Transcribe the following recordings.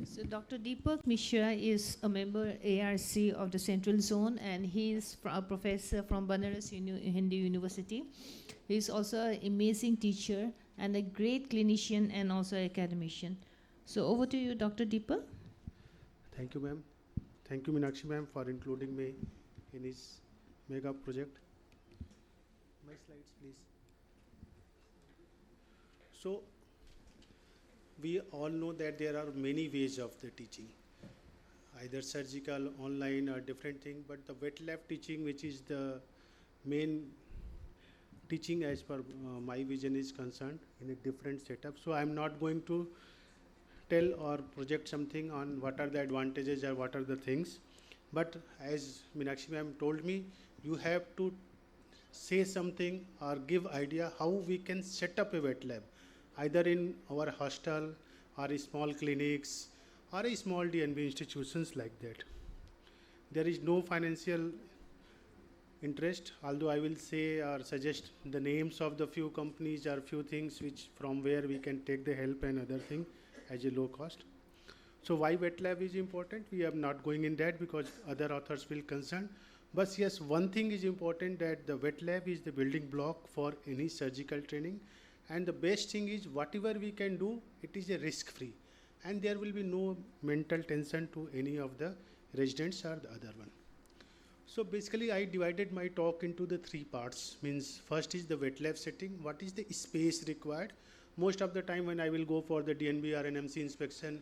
So Dr. Deepak Mishra is a member ARC of the Central Zone, and he is a professor from Banaras Hindu University. He is also an amazing teacher and a great clinician and also academician. So over to you, Dr. Deepak. Thank you, ma'am. Thank you, Meenakshi ma'am, for including me in his mega project. My slides, please. So, we all know that there are many ways of the teaching, either surgical, online, or different thing. But the wet lab teaching, which is the main teaching as per my vision is concerned, in a different setup. So, I am not going to tell or project something on what are the advantages or what are the things. But as Meenakshi ma'am told me, you have to say something or give idea how we can set up a wet lab, either in our hostel or small clinics or a small DNB institutions like that. There is no financial interest, although I will say or suggest the names of the few companies or few things which from where we can take the help and other thing as a low cost. So why wet lab is important? We are not going in that because other authors will concern. But yes, one thing is important, that the wet lab is the building block for any surgical training. And the best thing is whatever we can do, it is a risk free. And there will be no mental tension to any of the residents or the other one. So basically I divided my talk into the three parts. Means first is the wet lab setting. What is the space required? Most of the time when I will go for the DNB or NMC inspection,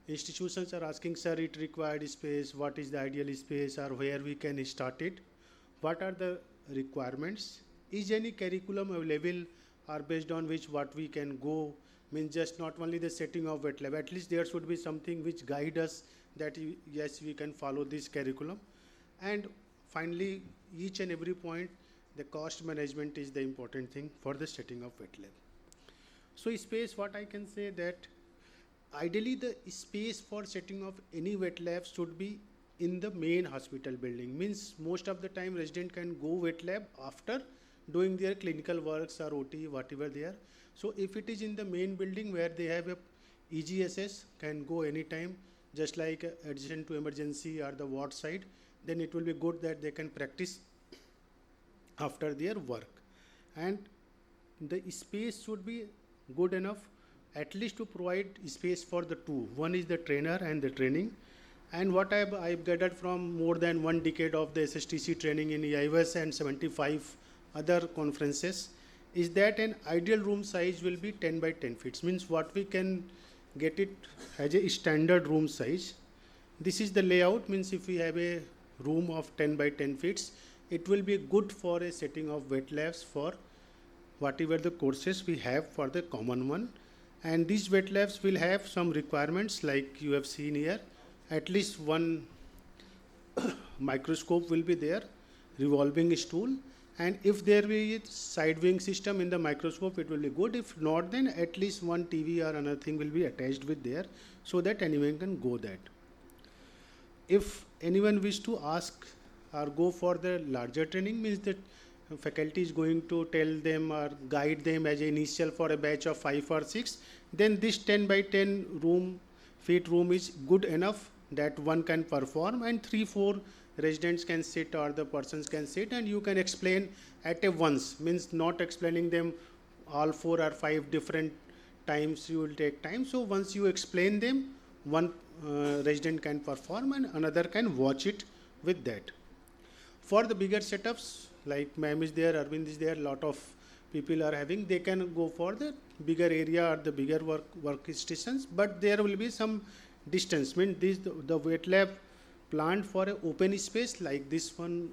institutions are asking, sir, it required space, what is the ideal space or where we can start it? What are the requirements? Is any curriculum available or based on which what we can go? Means just not only the setting of wet lab, at least there should be something which guide us that yes, we can follow this curriculum. And finally, each and every point, the cost management is the important thing for the setting of wet lab. So space, what I can say that ideally the space for setting of any wet lab should be in the main hospital building. Means most of the time resident can go wet lab after doing their clinical works or OT, whatever they are. So if it is in the main building where they have a EGSS, can go anytime, just like adjacent to emergency or the ward side, then it will be good that they can practice after their work. And the space should be good enough at least to provide space for the two. One is the trainer and the training. And what I've gathered from more than 1 decade of the SSTC training in IOS2025 other conferences is that an ideal room size will be 10 by 10 feet. Means what we can get it as a standard room size. This is the layout. Means if we have a room of 10 by 10 feet, it will be good for a setting of wet labs for whatever the courses we have for the common one. And these wet labs will have some requirements like you have seen here. At least one microscope will be there, revolving stool, and if there be a side wing system in the microscope, it will be good. If not, then at least one TV or another thing will be attached with there so that anyone can go that. If anyone wish to ask or go for the larger training, means that faculty is going to tell them or guide them as initial for a batch of 5 or 6, then this 10 by 10 feet room is good enough that one can perform, and 3-4 residents can sit or the persons can sit, and you can explain at a once. Means not explaining them all 4 or 5 different times, you will take time. So once you explain them, one resident can perform and another can watch it with that. For the bigger setups, like ma'am is there, Arvind is there, lot of people are having, they can go for the bigger area or the bigger workstations, but there will be some distance. Means the wet lab planned for an open space like this one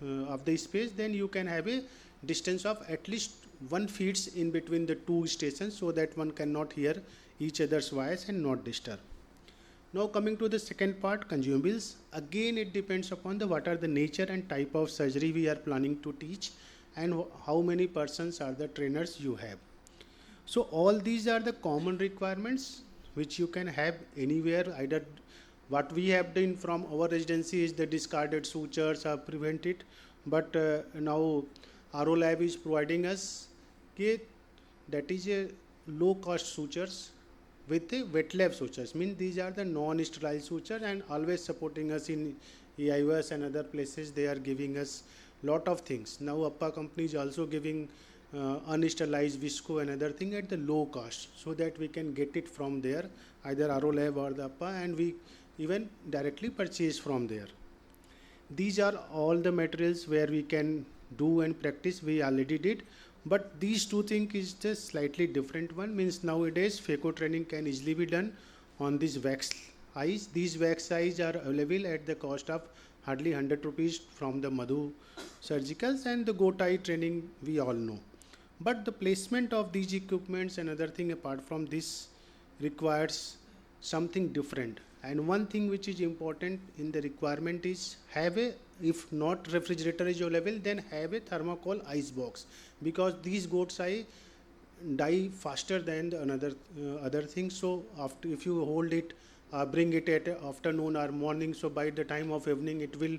of the space, then you can have a distance of at least 1 feet in between the two stations so that one cannot hear each other's voice and not disturb. Now coming to the second part, consumables. Again, it depends upon the what are the nature and type of surgery we are planning to teach and how many persons are the trainers you have. So all these are the common requirements which you can have anywhere. Either what we have done from our residency is the discarded sutures are prevented, but now RO Lab is providing us that is a low cost sutures with the wet lab sutures. Means these are the non-sterile sutures and always supporting us in IOS and other places. They are giving us lot of things. Now APPA company is also giving unsterilized visco and other thing at the low cost, so that we can get it from there, either RO lab or the APPA, and we even directly purchase from there. These are all the materials where we can do and practice. We already did, but these two things is just slightly different one. Means nowadays phaco training can easily be done on these wax eyes. These wax eyes are available at the cost of hardly 100 rupees from the Madhu Surgicals, and the goat eye training we all know. But the placement of these equipments and other thing apart from this requires something different. And one thing which is important in the requirement is have a, if not refrigerator is available, then have a thermocol ice box, because these goat's eye die faster than the another other things. So after, if you hold it, bring it at afternoon or morning, so by the time of evening it will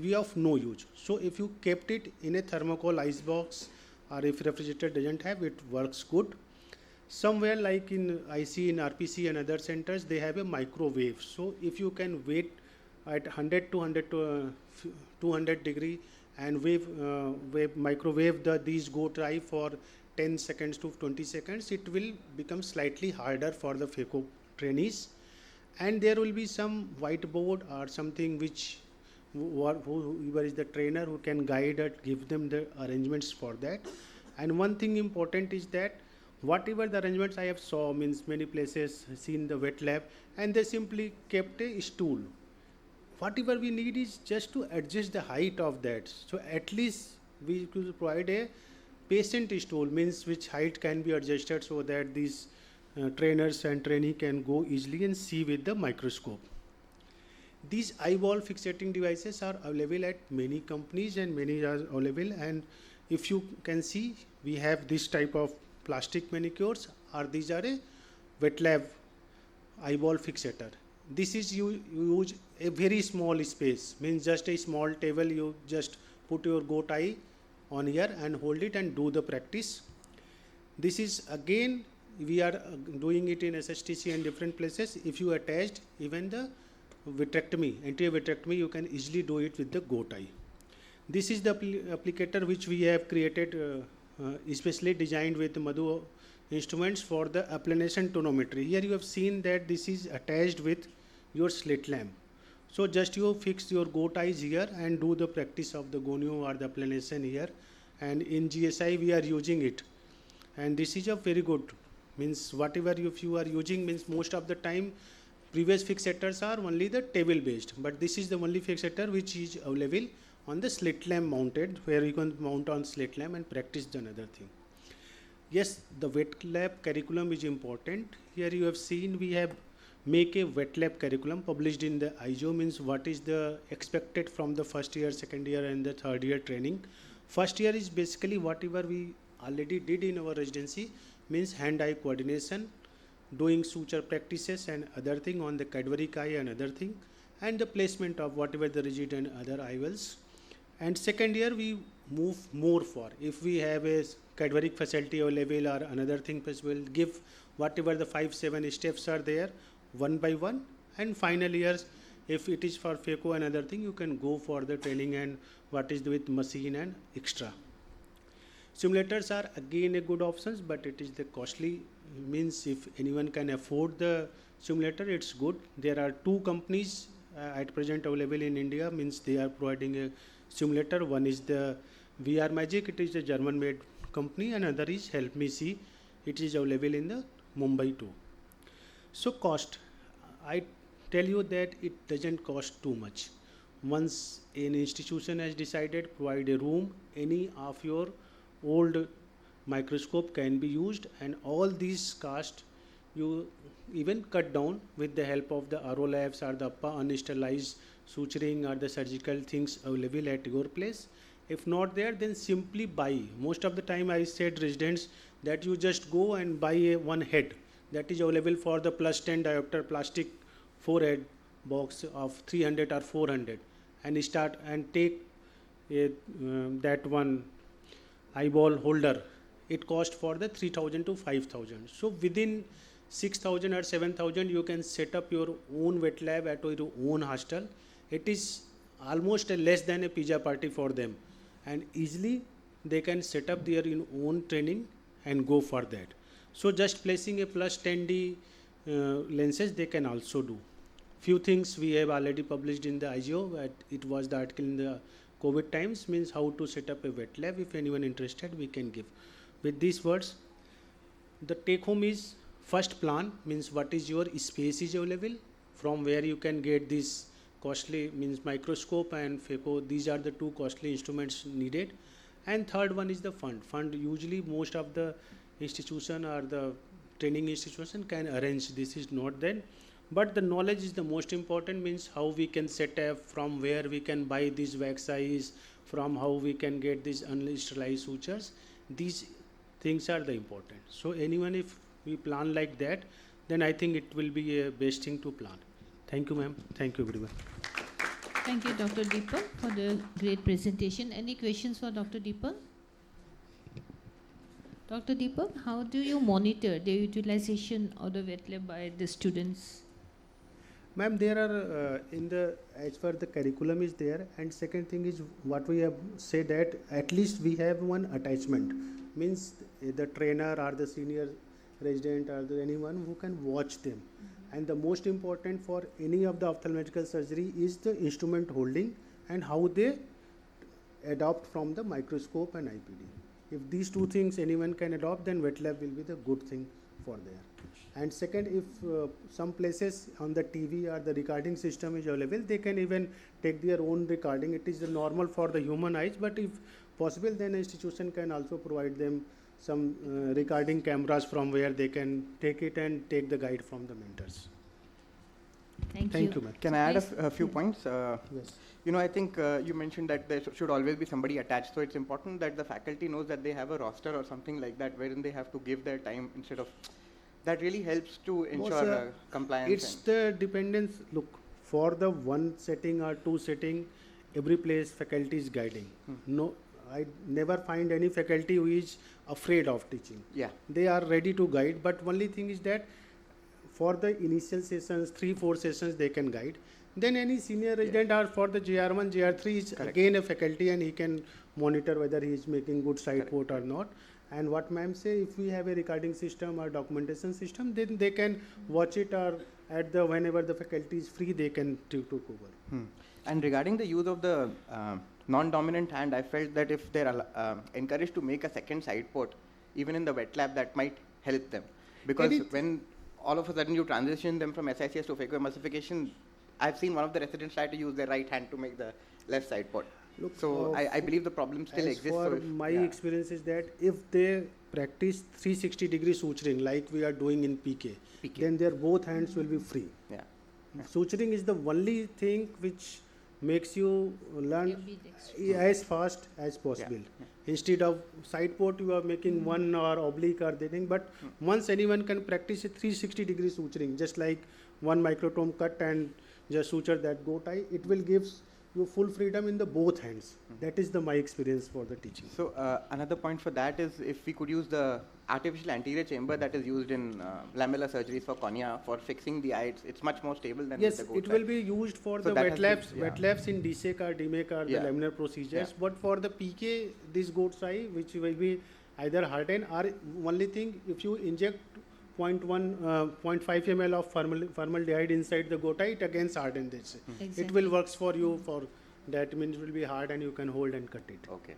be of no use. So if you kept it in a thermocol ice box, or if refrigerator doesn't have, it works good. Somewhere like in I see in RPC and other centers, they have a microwave. So if you can wait at 100 to 200 degree and microwave these goat eye for 10 seconds to 20 seconds, it will become slightly harder for the phaco trainees. And there will be some whiteboard or something which whoever is the trainer who can guide it, give them the arrangements for that. And one thing important is that whatever the arrangements I have saw, means many places seen the wet lab, and they simply kept a stool. Whatever we need is just to adjust the height of that. So at least we could provide a patient stool, means which height can be adjusted so that these trainers and trainee can go easily and see with the microscope. These eyeball fixating devices are available at many companies and many are available, and if you can see, we have this type of plastic manicures, or these are a wet lab eyeball fixator. This is you use a very small space, means just a small table, you just put your goat eye on here and hold it and do the practice. This is again we are doing it in SSTC and different places. If you attached even the vitrectomy, anterior vitrectomy, you can easily do it with the goat eye. This is the applicator which we have created, especially designed with Madhu instruments for the applanation tonometry. Here you have seen that this is attached with your slit lamp. So just you fix your goat eyes here and do the practice of the gonio or the applanation here. And in GSI we are using it. And this is a very good, means whatever if you are using, means most of the time previous fixators are only the table based, but this is the only fixator which is available on the slit lamp mounted, where you can mount on slit lamp and practice another thing. Yes, the wet lab curriculum is important. Here you have seen we have make a wet lab curriculum published in the ISO, means what is the expected from the first year, second year and the third year training. First year is basically whatever we already did in our residency, means hand-eye coordination, doing suture practices and other thing on the cadaveric eye and other thing, and the placement of whatever the rigid and other IOLs. And second year we move more for, if we have a cadaveric facility available or another thing, will give whatever the 5-7 steps are there one by one. And final years, if it is for phaco and other thing, you can go for the training and what is with machine and extra. Simulators are again a good options, but it is the costly, means if anyone can afford the simulator, it's good. There are two companies at present available in India, means they are providing a simulator. One is the VR Magic, it is a German made company, and another is Help Me See, it is available in the Mumbai too. So cost, I tell you that it doesn't cost too much. Once an institution has decided provide a room, any of your old microscope can be used, and all these cost you even cut down with the help of the RO labs or the unsterilized suturing or the surgical things available at your place. If not there, then simply buy. Most of the time I said residents that you just go and buy one head that is available for the plus 10 diopter plastic forehead box of 300 or 400, and start and take that one eyeball holder. It cost for the 3000 to 5000. So within 6,000 or 7,000 you can set up your own wet lab at your own hostel. It is almost less than a pizza party for them, and easily they can set up their own training and go for that. So just placing a plus 10D lenses they can also do. Few things we have already published in the IGO. It was the article in the COVID times, means how to set up a wet lab. If anyone interested, we can give. With these words, the take home is first plan, means what is your space is available, from where you can get this costly, means microscope and phaco. These are the two costly instruments needed. And third one is the fund. Usually most of the institution or the training institution can arrange. This is not that, but the knowledge is the most important, means how we can set up, from where we can buy these wax eyes, from how we can get these unsterilized sutures. These things are the important. So anyone, if we plan like that, then I think it will be a best thing to plan. Thank you, ma'am. Thank you, everyone. Thank you, Dr. Deepak, for the great presentation. Any questions for Dr. Deepak? Dr. Deepak, how do you monitor the utilization of the wet lab by the students? Ma'am, there are as per the curriculum is there, and second thing is what we have said, that at least we have one attachment, means the trainer or the senior resident or anyone who can watch them. And the most important for any of the ophthalmological surgery is the instrument holding and how they adopt from the microscope and IPD. If these two things anyone can adopt, then wet lab will be the good thing for there. And second, if some places on the TV or the recording system is available, they can even take their own recording. It is normal for the human eyes, but if possible, then the institution can also provide them some recording cameras from where they can take it and take the guide from the mentors. Thank you, ma'am. Can I add a few points? Yes. You know, I think you mentioned that there should always be somebody attached. So it's important that the faculty knows that they have a roster or something like that, wherein they have to give their time instead of. That really helps to ensure compliance. It's the dependence. Look, for the one setting or two setting, every place faculty is guiding. No, I never find any faculty who is afraid of teaching. Yeah. They are ready to guide, but only thing is that for the initial sessions, 3-4 sessions, they can guide. Then any senior resident or for the JR1, JR3 is again a faculty, and he can monitor whether he is making good side port or not. And what ma'am say, if we have a recording system or documentation system, then they can watch it, or at the whenever the faculty is free, they can take over. And regarding the use of the non-dominant hand, I felt that if they're encouraged to make a second side port, even in the wet lab, that might help them. Because when all of a sudden you transition them from SICS to phacoemulsification, I've seen one of the residents try to use their right hand to make the left side port. Look, so I believe the problem still exists. For my experience is that if they practice 360-degree suturing like we are doing in PK, then their both hands will be free. Yeah. Suturing is the only thing which makes you learn as fast as possible. Instead of side port, you are making one or oblique or the thing. But once anyone can practice a 360-degree suturing, just like one microtome cut and just suture that go tie, it will give you full freedom in the both hands. That is my experience for the teaching. So another point for that is if we could use the artificial anterior chamber that is used in lamellar surgeries for cornea for fixing the eye, it's much more stable than yes, the goat it will be used for the wet labs in DSEC or DMEC or the laminar procedures. But for the PK, this goat's eye, which will be either hardened or only thing, if you inject 0.5 ml of formaldehyde inside the goat eye, it again hardens this. Exactly. It will works for you for that, means it will be hard and you can hold and cut it. Okay.